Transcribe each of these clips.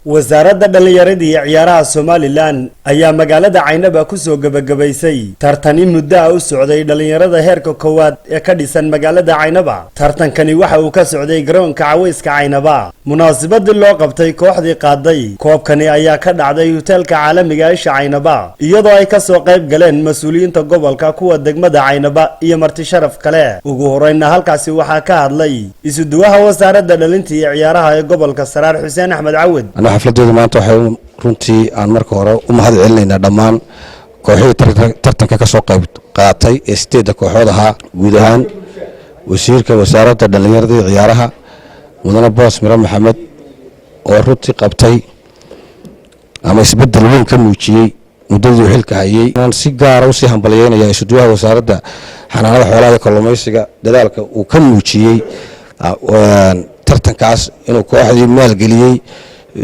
wasaaradda dhalinyarada iyo ciyaaraha Somaliland ayaa magaalada Caynaba ku soo gabagabaysay tartani muddo u socday dhalinyarada heerka koowaad ee ka dhisan magaalada Caynaba. Tartankani waxa uu ka socday garoonka Cawayska Caynaba. Munaasabadii loo qabtay kooxdii qaaday koobkani ayaa ka dhacday hotelka caalamiga ah ee Caynaba, iyadoo ay ka soo qayb galeen mas'uuliyiinta gobolka kuwa degmada Caynaba iyo marti sharaf kale. Ugu horreynna halkaasi waxa ka hadlay isuduwaha wasaaradda dhalinta iyo ciyaaraha ee gobolka Saraar Xuseen Axmed Cawad. xafladooda maanta waxay runtii aan marka hore u mahad celinaynaa dhammaan kooxihii tartanka ka soo qayb qaatay ee sideedda kooxood ahaa. guud ahaan wasiirka wasaaradda dhalinyarada iyo ciyaaraha mudane boos miro maxamed oo runtii qabtay ama isbedel weyn ka muujiyey muddadii uu xilka hayay. aan si gaar ah u sii hambalyeynaya isuduwaha wasaaradda xanaanada xoolaha iyo kalluumaysiga dadaalka uu ka muujiyey tartankaas inuu kooxdii maalgeliyey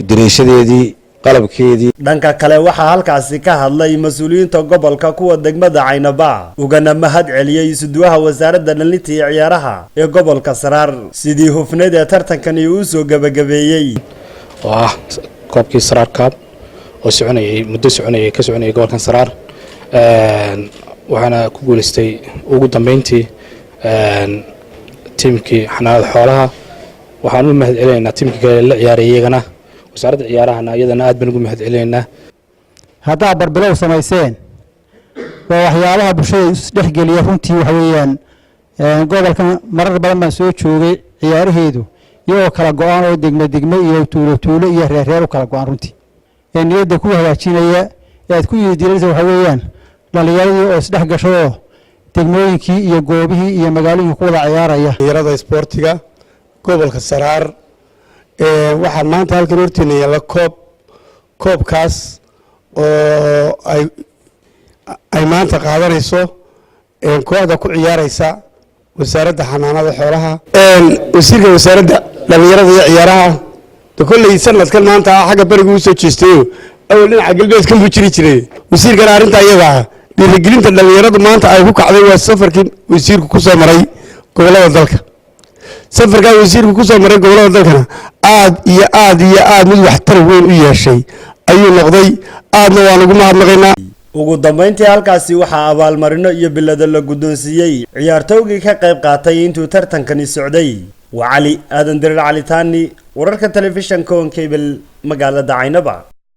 direysadeedii qalabkeedii. dhanka kale waxaa halkaasi ka hadlay mas'uuliyiinta gobolka kuwa degmada Caynaba ugana mahad celiyay isuduwaha wasaaradda dhalinta iyo ciyaaraha ee gobolka Saraar sidii hufneed ee tartankani uu soo gabagabeeyay. waa koobkii Saraar Cup oo muddo soconayay ka soconayay gobolka Saraar waxaana ku guuleystay ugu dambeyntii tiimkii xanaanada xoolaha. waxaan u mahad celinaynaa tiimkii kale la ciyaaray iyagana wasaaradda ciyaarahana iyadana aad baan ugu mahad celinaynaa. haddaa barbilow samayseen waa waxyaabaha bulshada isdhexgeliya runtii waxa weeyaan gobolkan marar badan baan soo joogay ciyaaraheedu iyagoo kala go-aan oo degme iyo tuulo iyo reer u kala go-aan runtii niyadda ku hagaajinaya aad ku yidiinaysa waxa weeyaan dhalinyaradii oo isdhex gasho oo degmooyinkii iyo goobihii iyo magaalooyinka ku wada ciyaaraya. dhalinyarada isboortiga gobolka Saraar waxaan maanta halkan horteena yaala koobkaas oo ay maanta qaadanayso kooxda ku ciyaaraysa wasaaradda xanaanada xoolaha. wasiirka wasaaradda dhalinyarada iyo ciyaaraha kolley sanadkan maanta xagga bariga u soo jeestayo awal dhinaca galbeedka buu jiri jiray. wasiirkana arrinta iyada dhiirigelinta dhalinyaradu maanta ay ku kacday waa safarkii wasiirku ku soo maray gobolada dalka. safarka wasiirku ku soo maray gobolada dalkana aad iyo aad mid waxtar weyn u yeeshay ayuu noqday. aadna waan ugu mahadnaqaynaa. ugu dambeyntii halkaasi waxaa abaalmarino iyo bilado la guddoonsiiyey ciyaartooygii ka qayb qaatay intuu tartankani socday. waa cali aadan dirir cali taani wararka telefishanka on cable magaalada Caynaba.